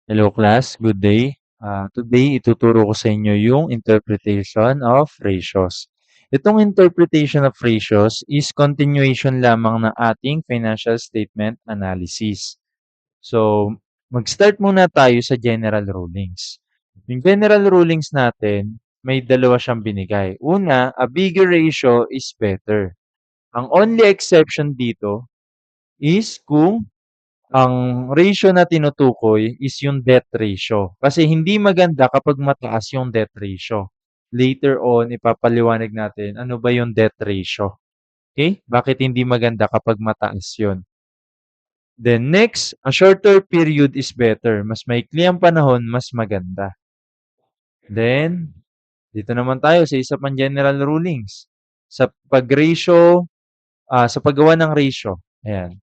Hello class, good day. Today, ituturo ko sa inyo yung interpretation of ratios. Itong interpretation of ratios is continuation lamang ng ating financial statement analysis. So, mag-start muna tayo sa general rulings. Yung general rulings natin, may dalawa siyang binigay. Una, a bigger ratio is better. Ang only exception dito is kung ang ratio na tinutukoy is yung debt ratio. Kasi hindi maganda kapag mataas yung debt ratio. Later on, ipapaliwanag natin ano ba yung debt ratio. Okay? Bakit hindi maganda kapag mataas yun? Then next, a shorter period is better. Mas maikli ang panahon, mas maganda. Then, dito naman tayo sa isa pang general rulings. Sa pag-ratio, sa paggawa ng ratio. Ayan.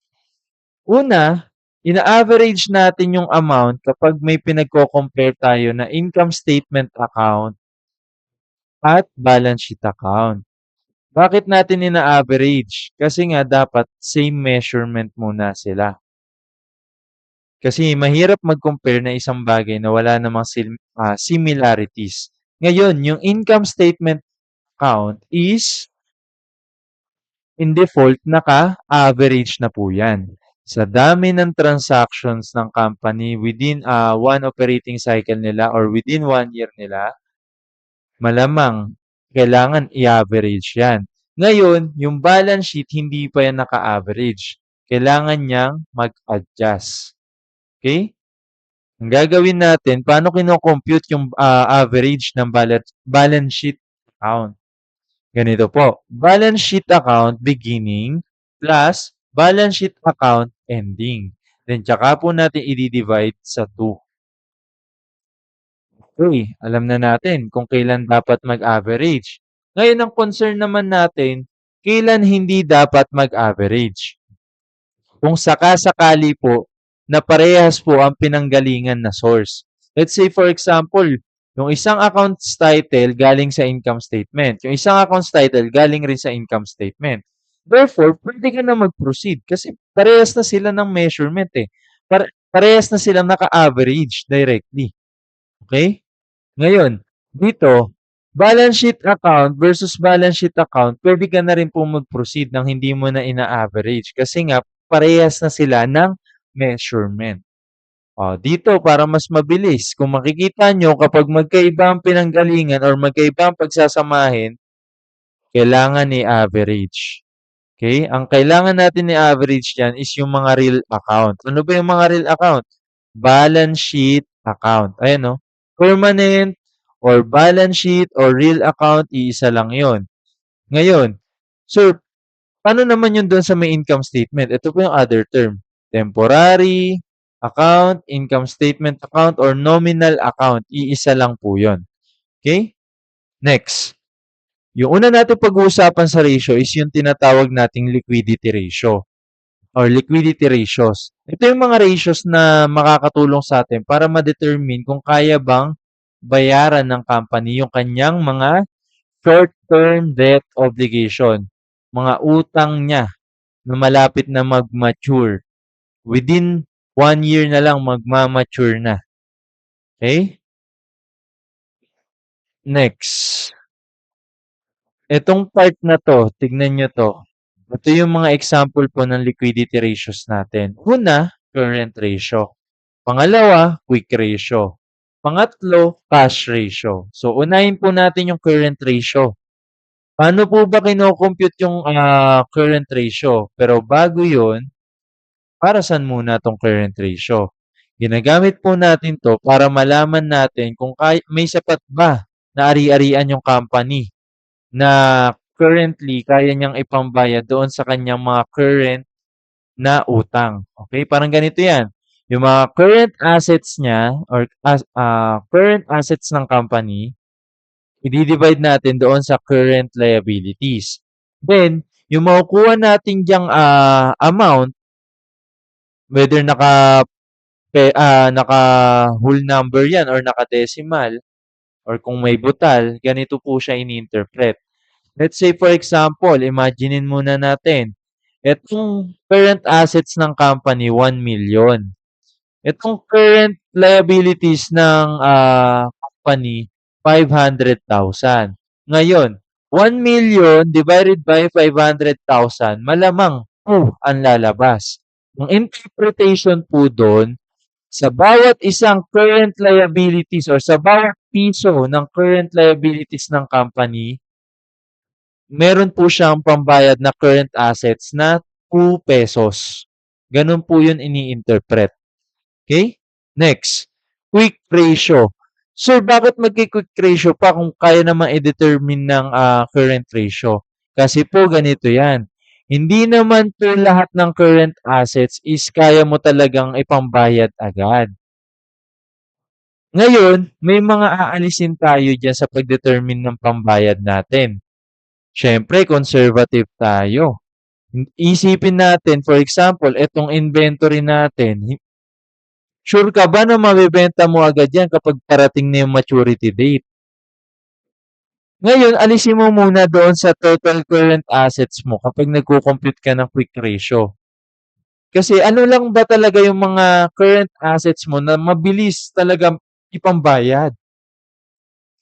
Una, ina-average natin yung amount kapag may pinagko-compare tayo na income statement account at balance sheet account. Bakit natin ina-average? Kasi nga dapat same measurement muna sila. Kasi mahirap mag-compare na isang bagay na wala namang similarities. Ngayon, yung income statement account is in default, naka-average na po yan. Sa dami ng transactions ng company within one operating cycle nila or within 1 year nila, malamang kailangan i-average yan. Ngayon, yung balance sheet, hindi pa yan naka-average. Kailangan niyang mag-adjust. Okay? Ang gagawin natin, paano kino-compute yung average ng balance sheet account? Ganito po, balance sheet account beginning plus balance sheet account ending. Then, tsaka po natin i-divide sa 2. Okay, alam na natin kung kailan dapat mag-average. Ngayon, ang concern naman natin, kailan hindi dapat mag-average. Kung saka-sakali po na parehas po ang pinanggalingan na source. Let's say for example, yung isang accounts title galing sa income statement. Yung isang accounts title galing rin sa income statement. Therefore, pwede ka na mag-proceed kasi parehas na sila ng measurement eh. Parehas na sila naka-average directly. Okay? Ngayon, dito, balance sheet account versus balance sheet account, pwede ka na rin po mag-proceed nang hindi mo na ina-average kasi nga parehas na sila ng measurement. Dito para mas mabilis, kung makikita nyo kapag magkaiba ang pinanggalingan or magkaiba ang pagsasamahin, kailangan i-average. Okay? Ang kailangan natin i-average dyan is yung mga real account. Ano ba yung mga real account? Balance sheet account. Ayan no? Permanent or balance sheet or real account, iisa lang yon. Ngayon, sir, paano naman yun doon sa may income statement? Ito po yung other term. Temporary account, income statement account, or nominal account. Iisa lang po yun. Okay? Next. Yung una natin pag-uusapan sa ratio is yung tinatawag nating liquidity ratio or liquidity ratios. Ito yung mga ratios na makakatulong sa atin para ma-determine kung kaya bang bayaran ng company yung kanyang mga short-term debt obligation, mga utang niya na malapit na mag-mature. Within 1 year na lang magma-mature na. Okay? Next. Itong part na to, tignan nyo to. Ito yung mga example po ng liquidity ratios natin. Una, current ratio. Pangalawa, quick ratio. Pangatlo, cash ratio. So, unahin po natin yung current ratio. Paano po ba kino-compute yung current ratio? Pero bago yun, para saan muna tong current ratio? Ginagamit po natin to para malaman natin kung may sapat ba na ari-arian yung company na currently kaya niyang ipambayad doon sa kanyang mga current na utang. Okay? Parang ganito yan. Yung mga current assets niya or current assets ng company, i-divide natin doon sa current liabilities. Then, yung makukuha natin diyang amount, whether naka whole number yan or naka-decimal, or kung may butal, ganito po siya ini-interpret. Let's say for example, imaginein muna natin, itong current assets ng company, 1 million. Itong current liabilities ng, company, 500,000. Ngayon, 1,000,000 divided by 500,000 malamang 2 ang lalabas. Ang interpretation po dun, sa bawat isang current liabilities or sa bawat piso ng current liabilities ng company, meron po siyang pambayad na current assets na ₱2. Ganun po yun ini-interpret. Okay? Next, quick ratio. Sir, bakit magki-quick ratio pa kung kaya naman i-determine ng current ratio? Kasi po ganito yan. Hindi naman po lahat ng current assets is kaya mo talagang ipambayad agad. Ngayon, may mga aalisin tayo dyan sa pag-determine ng pambayad natin. Siyempre, conservative tayo. Isipin natin, for example, itong inventory natin, sure ka ba na mabebenta mo agad yan kapag parating na yung maturity date? Ngayon, alisin mo muna doon sa total current assets mo kapag nagko-compute ka ng quick ratio. Kasi ano lang ba talaga yung mga current assets mo na mabilis talaga ipambayad?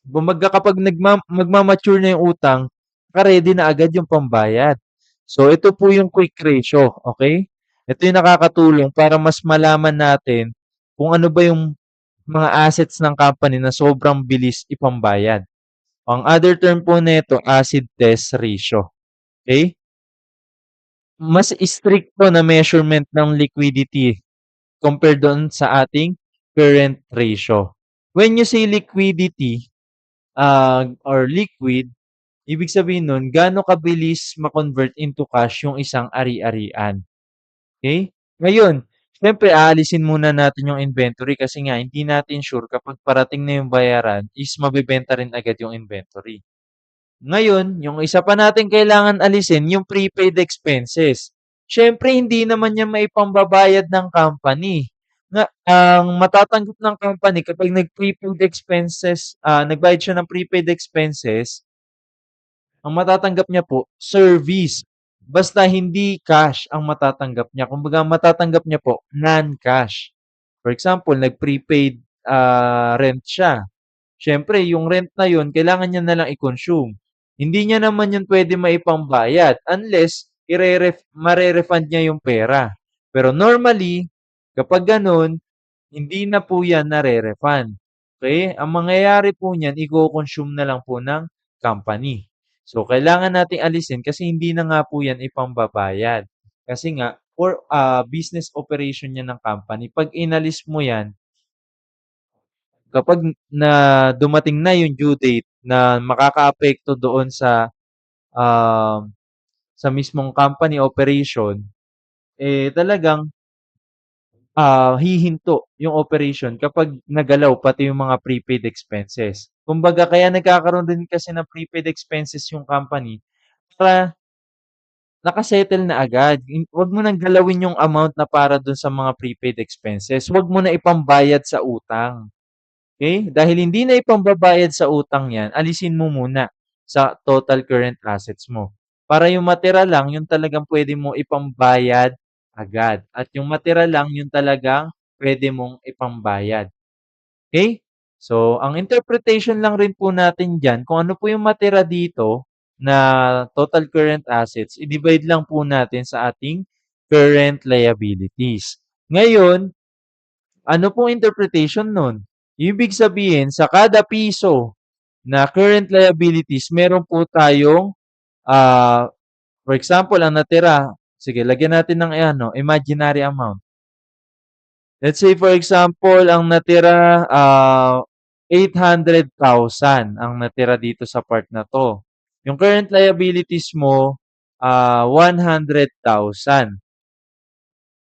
Kumbaga kapag magma-mature na yung utang, naka-ready na agad yung pambayad. So ito po yung quick ratio, okay? Ito yung nakakatulong para mas malaman natin kung ano ba yung mga assets ng company na sobrang bilis ipambayad. Ang other term po nito, acid test ratio. Okay? Mas stricto na measurement ng liquidity compared doon sa ating current ratio. When you say liquidity, or liquid, ibig sabihin nun, gaano kabilis ma-convert into cash yung isang ari-arian. Okay? Ngayon, siyempre aalisin muna natin yung inventory kasi nga hindi natin sure kapag parating na yung bayaran is mabebenta rin agad yung inventory. Ngayon, yung isa pa natin kailangan alisin yung prepaid expenses. Siyempre hindi naman yan maipambabayad ng company. Ang matatanggap ng company kapag nag-prepaid expenses, nagbayad siya ng prepaid expenses, ang matatanggap niya po, service. Basta hindi cash ang matatanggap niya. Kumbaga, ang matatanggap niya po, non-cash. For example, nag-prepaid rent siya. Siyempre, yung rent na yun, kailangan niya na lang i-consume. Hindi niya naman yun pwede maipambayad unless mare-refund niya yung pera. Pero normally, kapag ganun, hindi na po yan nare-refund. Okay? Ang mangyayari po niyan, i-consume na lang po ng company. So, kailangan nating alisin kasi hindi na nga po yan ipambabayad. Kasi nga, for business operation yan ng company, pag inalis mo yan, kapag na dumating na yung due date na makakaapekto doon um, sa mismong company operation, eh talagang hihinto yung operation kapag nagalaw pati yung mga prepaid expenses. Kumbaga kaya nagkakaroon din kasi ng prepaid expenses yung company para nakasettle na agad. 'Wag mo nang galawin yung amount na para dun sa mga prepaid expenses. 'Wag mo na ipambayad sa utang. Okay? Dahil hindi na ipambabayad sa utang 'yan, alisin mo muna sa total current assets mo. Para yung matira lang, yung talagang pwede mo ipambayad agad. At yung matira lang, yung talagang pwede mong ipambayad. Okay? So, ang interpretation lang rin po natin diyan, kung ano po yung matira dito na total current assets, i-divide lang po natin sa ating current liabilities. Ngayon, ano pong interpretation nun? Ibig sabihin, sa kada piso na current liabilities, meron po tayong, for example, ang natira, sige, lagyan natin ng imaginary amount. Let's say, for example, ang natira, 800,000 ang natira dito sa part na to. Yung current liabilities mo, 100,000.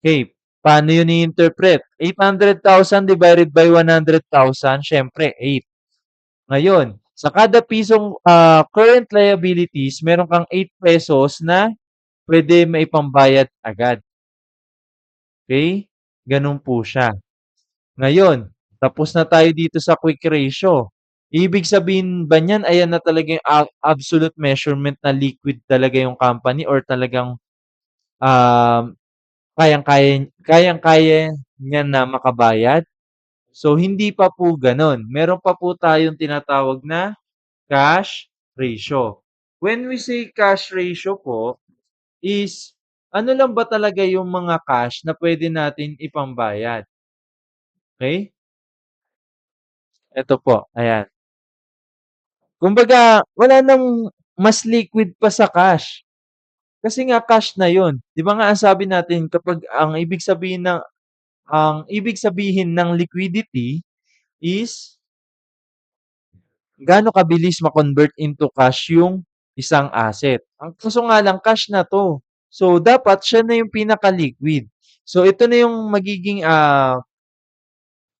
Okay, paano yun i-interpret? 800,000 divided by 100,000, siyempre 8. Ngayon, sa kada pisong current liabilities, meron kang ₱8 na pwede maipambayad agad. Okay? Ganun po siya. Ngayon, tapos na tayo dito sa quick ratio. Ibig sabihin ba niyan, ayan na talaga yung absolute measurement na liquid talaga yung company or talagang um, kayang-kaya niyan na makabayad? So, hindi pa po gano'n. Meron pa po tayong tinatawag na cash ratio. When we say cash ratio po is ano lang ba talaga yung mga cash na pwede natin ipambayad, okey? Eto po, ayan. Kumbaga wala ng mas liquid pa sa cash, kasi nga cash na yun. 'Di ba nga ang sabi natin kapag ang ibig sabihin ng liquidity is gaano kabilis ma-convert into cash yung isang asset. Ang kaso nga lang cash na 'to. So, dapat siya na yung pinaka-liquid. So, ito na yung magiging,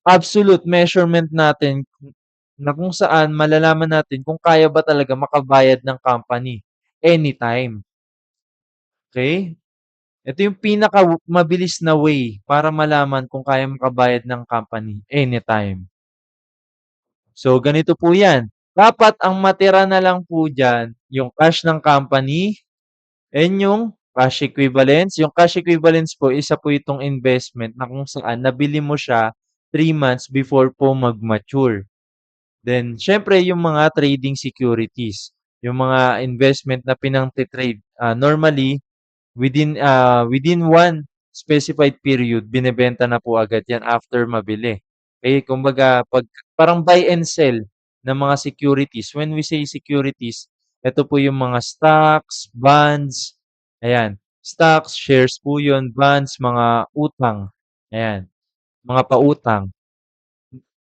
absolute measurement natin na kung saan malalaman natin kung kaya ba talaga makabayad ng company anytime, okey? Ito yung mabilis na way para malaman kung kaya makabayad ng company anytime. So, ganito po 'yan. Dapat ang matira na lang po diyan yung cash ng company and yung cash equivalents. Yung cash equivalents po, isa po itong investment na kung saan nabili mo siya 3 months before po mag-mature. Then, siyempre yung mga trading securities, yung mga investment na pinangti-trade, normally within one specified period binebenta na po agad 'yan after mabili. Eh, kumbaga 'pag parang buy and sell ng mga securities. When we say securities, eto po yung mga stocks, bonds, ayan. Stocks, shares po yun, bonds, mga utang, ayan, mga pautang.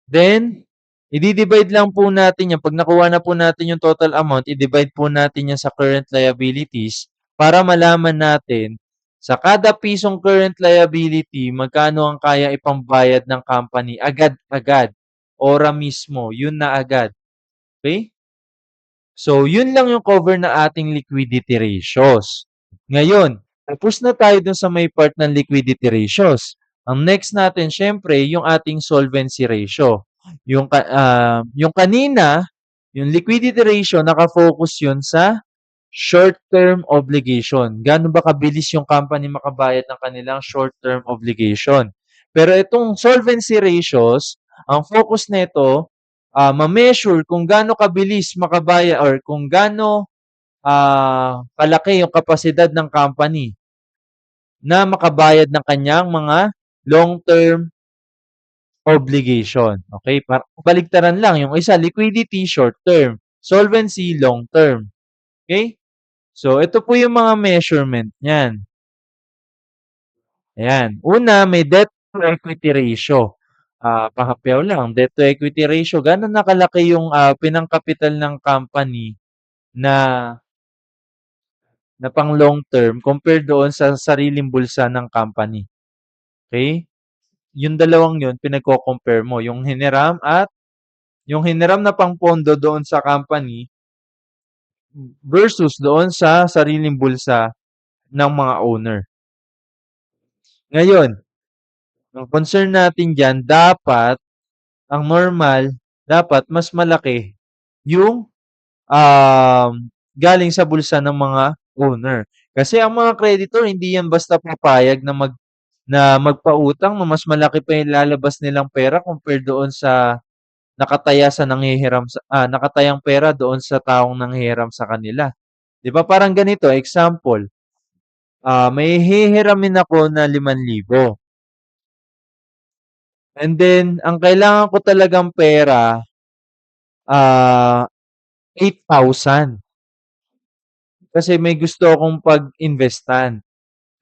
Then, idi-divide lang po natin 'yan 'pag nakuha na po natin yung total amount, i-divide po natin 'yan sa current liabilities para malaman natin sa kada pisong current liability magkano ang kaya ipambayad ng company agad-agad, ora mismo, yun na agad, okey? So, yun lang yung cover na ating liquidity ratios. Ngayon, tapos na tayo dun sa may part ng liquidity ratios. Ang next natin, syempre, yung ating solvency ratio. Yung kanina, yung liquidity ratio, nakafocus yun sa short-term obligation. Gaano ba kabilis yung company makabayad ng kanilang short-term obligation. Pero itong solvency ratios, ang focus nito, ma-measure kung gaano kabilis makabayad or kung gaano kalaki yung kapasidad ng company na makabayad ng kanyang mga long-term obligation. Okay? Baliktaran lang. Yung isa, liquidity, short-term. Solvency, long-term. Okay? So, ito po yung mga measurement niyan. Ayan. Una, may debt to equity ratio. Pahapyaw lang, debt to equity ratio. Gano'n na kalaki yung pinangkapital ng company na na pang long term compared doon sa sariling bulsa ng company. Okay? Yung dalawang yun, pinagko-compare mo. Yung hiniram na pangpondo doon sa company versus doon sa sariling bulsa ng mga owner. Ngayon, ang concern natin diyan ang normal, dapat mas malaki yung, um, galing sa bulsa ng mga owner. Kasi ang mga creditor hindi yan basta papayag na magpautang na mas malaki pa yung lalabas nilang pera compare doon sa nakatayang pera doon sa taong nanghihiram sa kanila. 'Di ba parang ganito, example, may hihiramin ako na 5,000. And then, ang kailangan ko talagang pera, 8,000. Kasi may gusto akong pag-investan.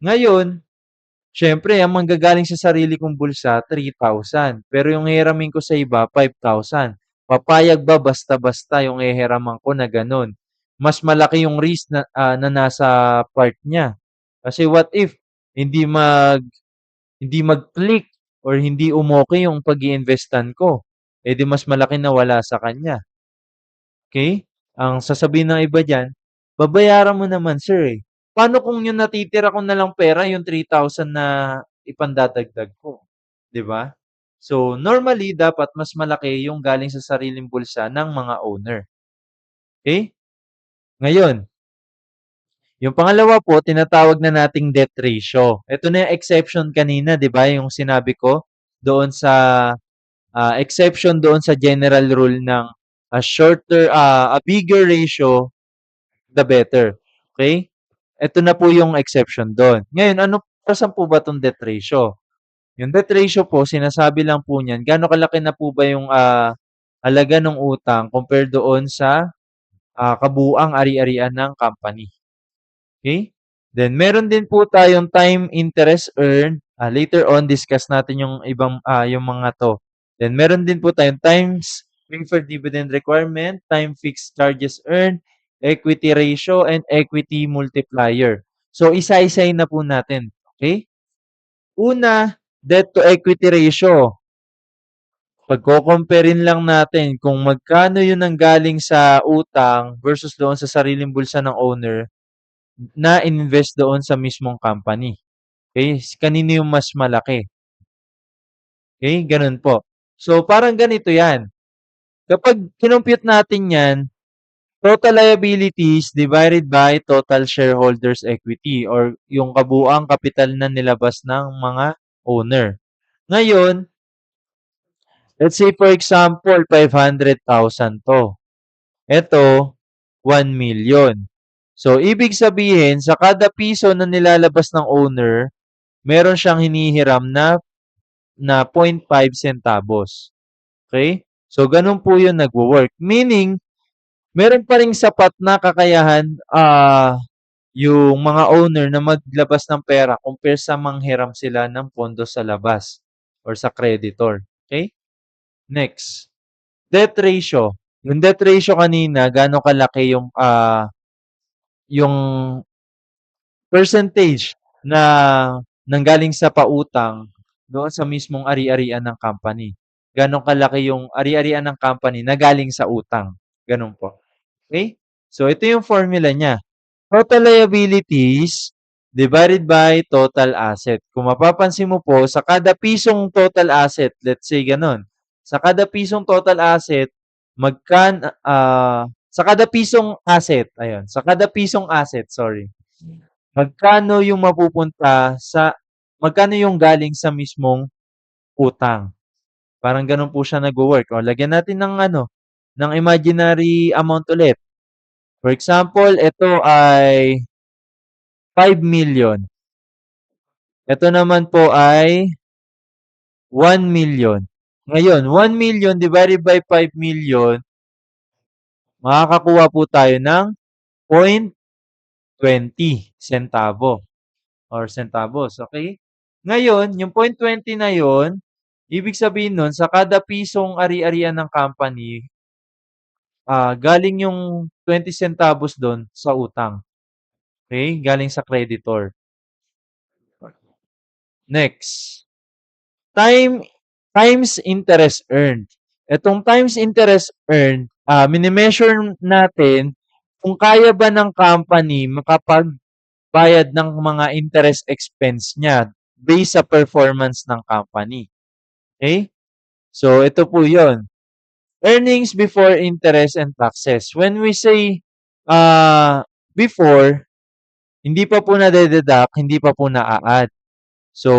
Ngayon, siyempre, ang manggagaling sa sarili kong bulsa, 3,000. Pero yung hihiramin ko sa iba, 5,000. Papayag ba basta-basta yung hihiraman ko na ganun? Mas malaki yung risk na nasa part niya. Kasi what if hindi mag hindi mag-click or hindi umoke yung pag-iinvestan ko? Eh di mas malaki na wala sa kanya. Okay? Ang sasabihin ng iba diyan, babayaran mo naman sir eh. Paano kung yung natitira ko na lang pera yung 3,000 na ipandadagdag ko, 'di ba? So, normally dapat mas malaki yung galing sa sariling bulsa ng mga owner, okay? Ngayon, Yung pangalawa po, tinatawag na nating debt ratio. Ito na yung exception kanina, di ba? Yung sinabi ko doon sa exception doon sa general rule ng a bigger ratio, the better. Okay? Ito na po yung exception doon. Ngayon, saan po ba itong debt ratio? Yung debt ratio po, sinasabi lang po niyan, gaano kalaki na po ba yung halaga ng utang compared doon sa kabuuang ari-arian ng company. Okay? Then, meron din po tayong time interest earned. Later on, discuss natin yung ibang, yung mga to. Then, meron din po tayong times preferred dividend requirement, time fixed charges earned, equity ratio, and equity multiplier. So, isa-isayin na po natin. Okay? Una, debt to equity ratio. Pagko-comparein lang natin kung magkano yun ang galing sa utang versus doon sa sariling bulsa ng owner na ininvest doon sa mismong company. Okay? Kanino yung mas malaki? Okay? Ganun po. So, parang ganito yan. Kapag kinompute natin yan, total liabilities divided by total shareholders equity or yung kabuuang kapital na nilabas ng mga owner. Ngayon, let's say for example, 500,000 to. Ito, 1,000,000. So, ibig sabihin, sa kada piso na nilalabas ng owner, meron siyang hinihiram na 0.5 centavos. Okay? So, ganun po yun nagwo-work. Meaning, meron pa ring sapat na kakayahan yung mga owner na maglabas ng pera compare sa manghiram sila ng pondo sa labas or sa creditor. Okay? Next, debt ratio. Yung debt ratio kanina, gaano kalaki yung percentage na nanggaling sa pautang doon sa mismong ari-arian ng company. Gaano kalaki yung ari-arian ng company na galing sa utang. Ganun po. Okay? So, ito yung formula niya. Total liabilities divided by total asset. Kung mapapansin mo po, sa kada pisong total asset, let's say ganun, sa kada pisong total asset, sa kada pisong asset, ayun, sa kada pisong asset, sorry, magkano yung magkano yung galing sa mismong utang. Parang ganun po siya nagwo-work. O, lagyan natin ng imaginary amount ulit. For example, ito ay 5,000,000. Ito naman po ay 1,000,000. Ngayon, 1,000,000 divided by 5,000,000, makakakuha po tayo ng 0.20 centavo or centavos. Okay? Ngayon, yung 0.20 na yon, ibig sabihin nun, sa kada pisong ari-arian ng company, galing yung 20 centavos doon sa utang. Okay? Galing sa creditor. Next. Times interest earned. Itong times interest earned, mini-measure natin kung kaya ba ng company makapagbayad ng mga interest expense niya based sa performance ng company. Okay? So, ito po yon. Earnings before interest and taxes. When we say before, hindi pa po nade-deduct, hindi pa po na-a-add. So,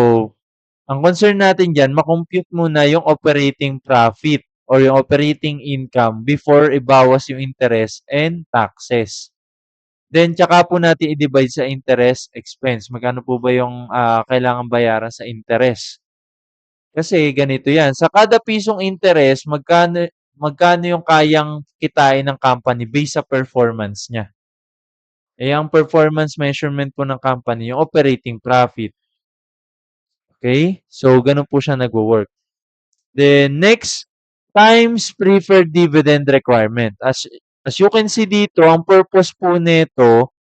ang concern natin diyan, ma-compute muna yung operating profit or yung operating income before ibawas yung interest and taxes. Then, tsaka po natin i-divide sa interest expense. Magkano po ba yung kailangan bayaran sa interest? Kasi ganito yan. Sa kada pisong interest, magkano yung kayang kitain ng company based sa performance niya. Eh, ang performance measurement po ng company, yung operating profit. Okay? So, ganun po siya nagwo-work. Then, next, times preferred dividend requirement. As you can see dito, ang purpose po nito,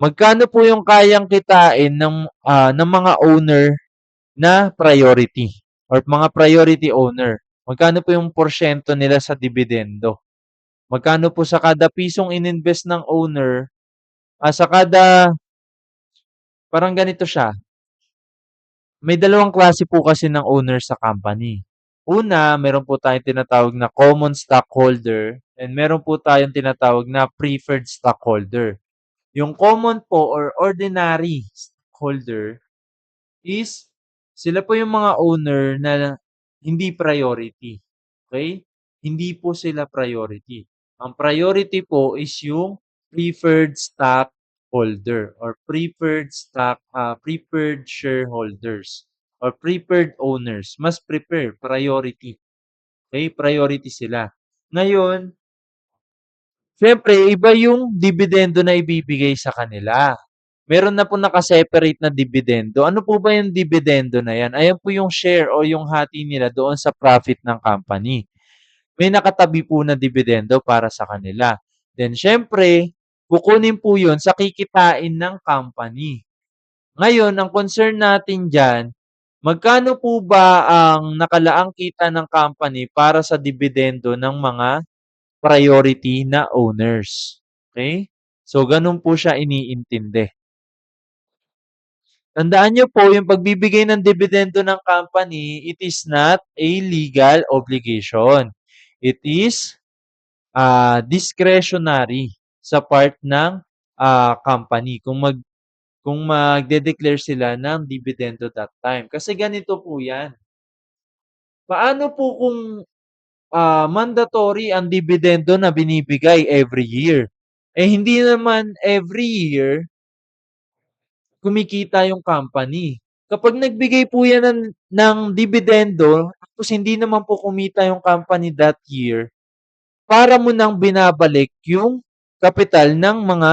magkano po yung kayang kitain ng mga owner na priority or mga priority owner. Magkano po yung porsyento nila sa dividendo? Magkano po sa kada pisong ininvest ng owner, parang ganito siya. May dalawang klase po kasi ng owner sa company. Una, meron po tayong tinatawag na common stockholder and meron po tayong tinatawag na preferred stockholder. Yung common po or ordinary stockholder is sila po yung mga owner na hindi priority. Okay? Hindi po sila priority. Ang priority po is yung preferred stockholder or preferred shareholders or preferred owners. Mas priority. Okay? Priority sila. Ngayon, siyempre, iba yung dividendo na ibibigay sa kanila. Meron na po naka-separate na dividendo. Ano po ba yung dividendo na yan? Ayan po yung share o yung hati nila doon sa profit ng company. May nakatabi po na dividendo para sa kanila. Then, syempre, kukunin po yun sa kikitain ng company. Ngayon, ang concern natin dyan, magkano po ba ang nakalaang kita ng company para sa dividendo ng mga priority na owners? Okay? So, ganun po siya iniintindi. Tandaan niyo po, yung pagbibigay ng dividendo ng company, it is not a legal obligation. It is discretionary sa part ng company kung magde-declare sila ng dividendo that time. Kasi ganito po 'yan. Paano po kung mandatory ang dividendo na binibigay every year? Eh hindi naman every year kumikita yung company. Kapag nagbigay po yan ng dividendo, tapos hindi naman po kumita yung company that year, para mo nang binabalik yung kapital ng mga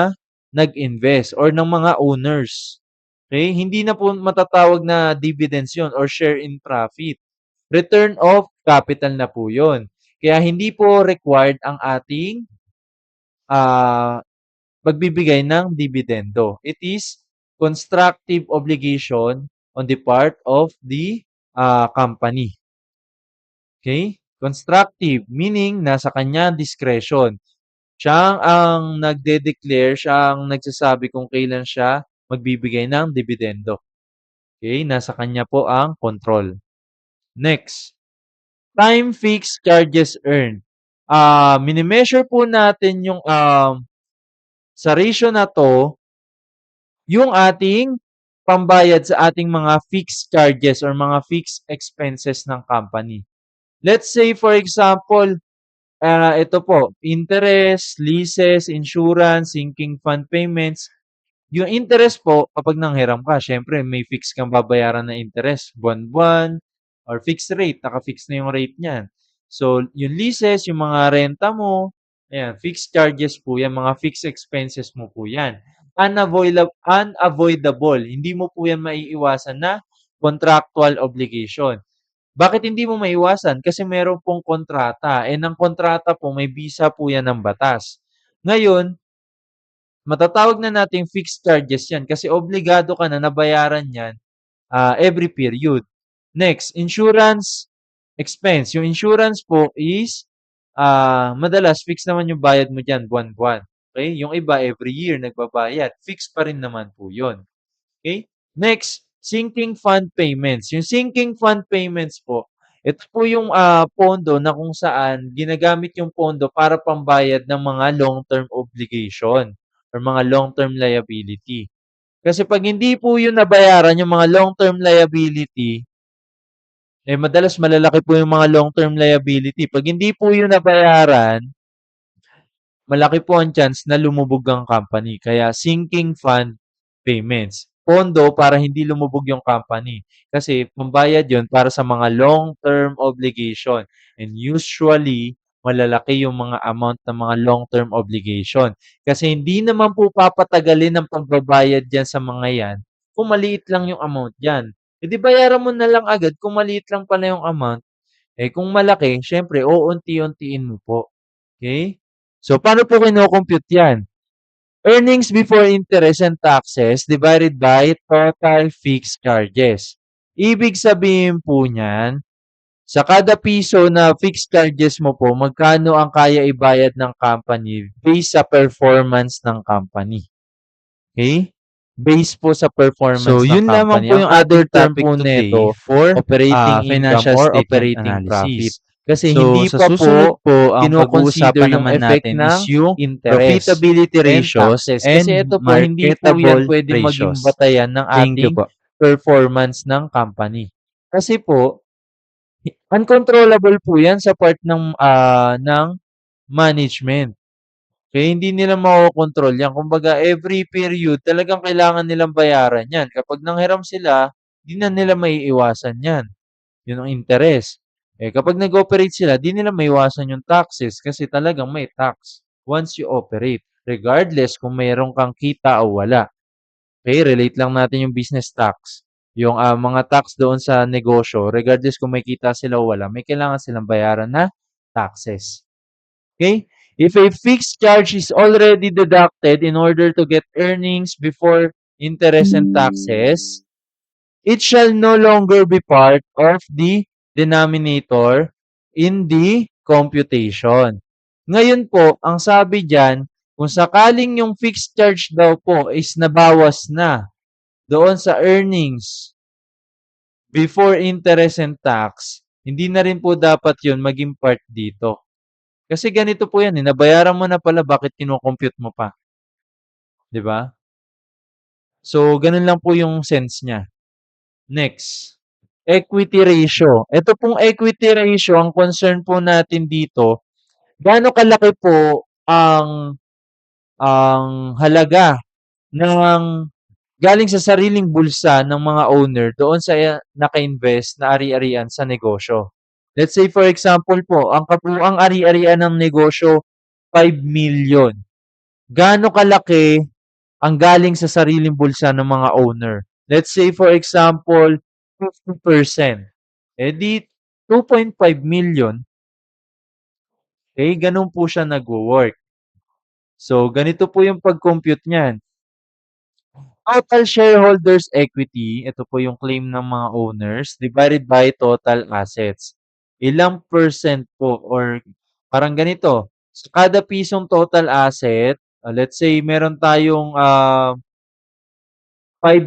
nag-invest or ng mga owners. Okay? Hindi na po matatawag na dividends yun or share in profit. Return of capital na po yun. Kaya hindi po required ang ating magbibigay ng dividendo. It is constructive obligation on the part of the company. Okay? Constructive, meaning nasa kanya discretion. Siya ang nagde-declare, siya ang nagsasabi kung kailan siya magbibigay ng dividendo. Okay? Nasa kanya po ang control. Next, time fixed charges earned. Minimeasure po natin yung sa ratio na to, yung ating pambayad sa ating mga fixed charges or mga fixed expenses ng company. Let's say, for example, ito po, interest, leases, insurance, sinking fund payments. Yung interest po, kapag nanghiram ka, syempre may fixed kang babayaran na interest, buwan-buwan, or fixed rate, naka-fix na yung rate niyan. So, yung leases, yung mga renta mo, ayan, fixed charges po yan, mga fixed expenses mo po yan. Unavoidable. Hindi mo po yan maiiwasan na contractual obligation. Bakit hindi mo maiwasan? Kasi meron pong kontrata. And ang kontrata po, may bisa po yan ng batas. Ngayon, matatawag na nating fixed charges yan kasi obligado ka na nabayaran yan every period. Next, insurance expense. Yung insurance po is madalas fixed naman yung bayad mo dyan buwan-buwan. Okay? Yung iba every year nagbabayad. Fixed pa rin naman po yun. Okay? Next, sinking fund payments. Yung sinking fund payments po, ito po yung pondo na kung saan ginagamit yung pondo para pambayad ng mga long-term obligation or mga long-term liability. Kasi pag hindi po yun nabayaran, yung mga long-term liability, eh madalas malalaki po yung mga long-term liability. Pag hindi po yun nabayaran, malaki po ang chance na lumubog ang company. Kaya sinking fund payments. Pondo para hindi lumubog yung company. Kasi pambayad yun para sa mga long-term obligation. And usually, malalaki yung mga amount ng mga long-term obligation. Kasi hindi naman po papatagalin ang pagbabayad dyan sa mga yan kung maliit lang yung amount dyan. E di bayaran mo na lang agad kung maliit lang pala yung amount. Eh kung malaki, syempre, uunti-untiin mo po. Okay? So, paano po kino-compute yan? Earnings before interest and taxes divided by total fixed charges. Ibig sabihin po niyan, sa kada piso na fixed charges mo po, magkano ang kaya ibayad ng company based sa performance ng company. Okay? Based po sa performance ng company. So, yun lamang po yung other term po nito for operating income or operating profit. Kasi So, hindi sa pa susunod po po, ang kino-consider pag-uusapan yung naman effect natin is ng yung interest profitability and ratios taxes. Kasi and ito po, hindi po yan marketable pwedeng maging ratios. batayan ng Thank you ating po. performance ng company. Kasi po, uncontrollable po yan sa part ng management. Kaya hindi nila makokontrol yan. Kumbaga, every period, talagang kailangan nilang bayaran yan. Kapag nanghiram sila, di na nila maiiwasan yan. Yun ang interest. Kapag nag-operate sila, di nila maiwasan yung taxes kasi talagang may tax once you operate. Regardless kung mayroon kang kita o wala. Okay, relate lang natin yung business tax. Yung mga tax doon sa negosyo, regardless kung may kita sila o wala, may kailangan silang bayaran na taxes. Okay? If a fixed charge is already deducted in order to get earnings before interest and taxes, it shall no longer be part of the denominator in the computation. Ngayon po, ang sabi diyan, kung sakaling yung fixed charge daw po is nabawas na doon sa earnings before interest and tax, hindi na rin po dapat yun maging part dito. Kasi ganito po yan, nabayaran mo na pala, bakit kino-compute mo pa? 'Di ba? So, ganun lang po yung sense niya. Next, equity ratio. Ito pong equity ratio, ang concern po natin dito, gaano kalaki po ang halaga ng galing sa sariling bulsa ng mga owner doon sa naka-invest na ari-arian sa negosyo. Let's say for example po, ang kabuuang ari-arian ng negosyo 5 million. Gaano kalaki ang galing sa sariling bulsa ng mga owner? Let's say for example, 50%. Di 2.5 million, ganun po siya nagwo-work. So, ganito po yung pag-compute niyan. Total shareholders equity, ito po yung claim ng mga owners, divided by total assets. Ilang percent po or parang ganito, sa kada pisong total asset, let's say meron tayong 5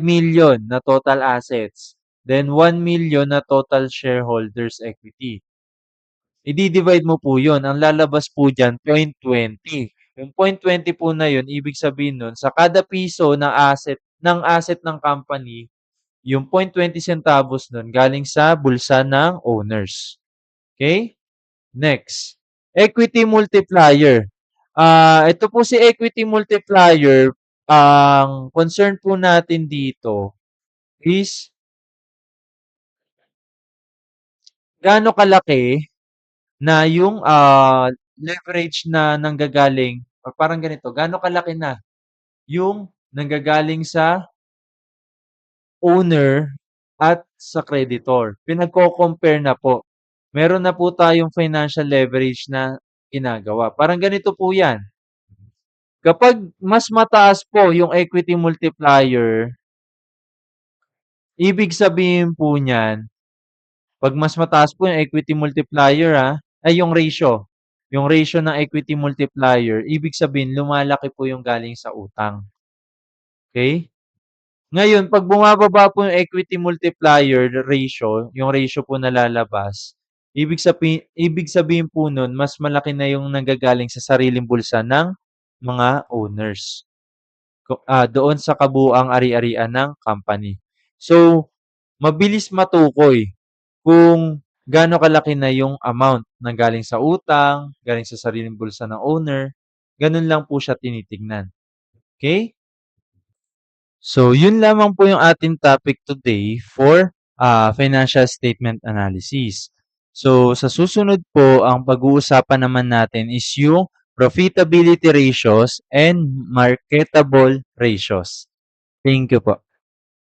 million na total assets, then 1 million na total shareholders equity. I-divide mo po yun. Ang lalabas po dyan, 0.20. Yung 0.20 po na yun, ibig sabihin nun, sa kada piso ng asset ng company, yung 0.20 centavos nun galing sa bulsa ng owners. Okay? Next. Equity multiplier. Ito po si equity multiplier, ang concern po natin dito is gaano kalaki na yung leverage na nanggagaling or parang ganito, gaano kalaki na yung nanggagaling sa owner at sa creditor. Pinagko-compare na po. Meron na po tayong financial leverage na ginagawa. Parang ganito po 'yan. Kapag mas mataas po yung equity multiplier, ibig sabihin po niyan, 'pag mas mataas po yung equity multiplier, ay yung ratio. Yung ratio ng equity multiplier, ibig sabihin lumalaki po yung galing sa utang. Okay? Ngayon 'pag bumababa po yung equity multiplier ratio, yung ratio po na lalabas, ibig sabihin po nun mas malaki na yung nanggagaling sa sariling bulsa ng mga owners. Doon sa kabuuang ari-arian ng company. So, mabilis matukoy kung gaano kalaki na yung amount na galing sa utang, galing sa sariling bulsa ng owner, ganun lang po siya tinitignan. Okay? So, yun lamang po yung ating topic today for financial statement analysis. So, sa susunod po, ang pag-uusapan naman natin is yung profitability ratios and marketable ratios. Thank you po.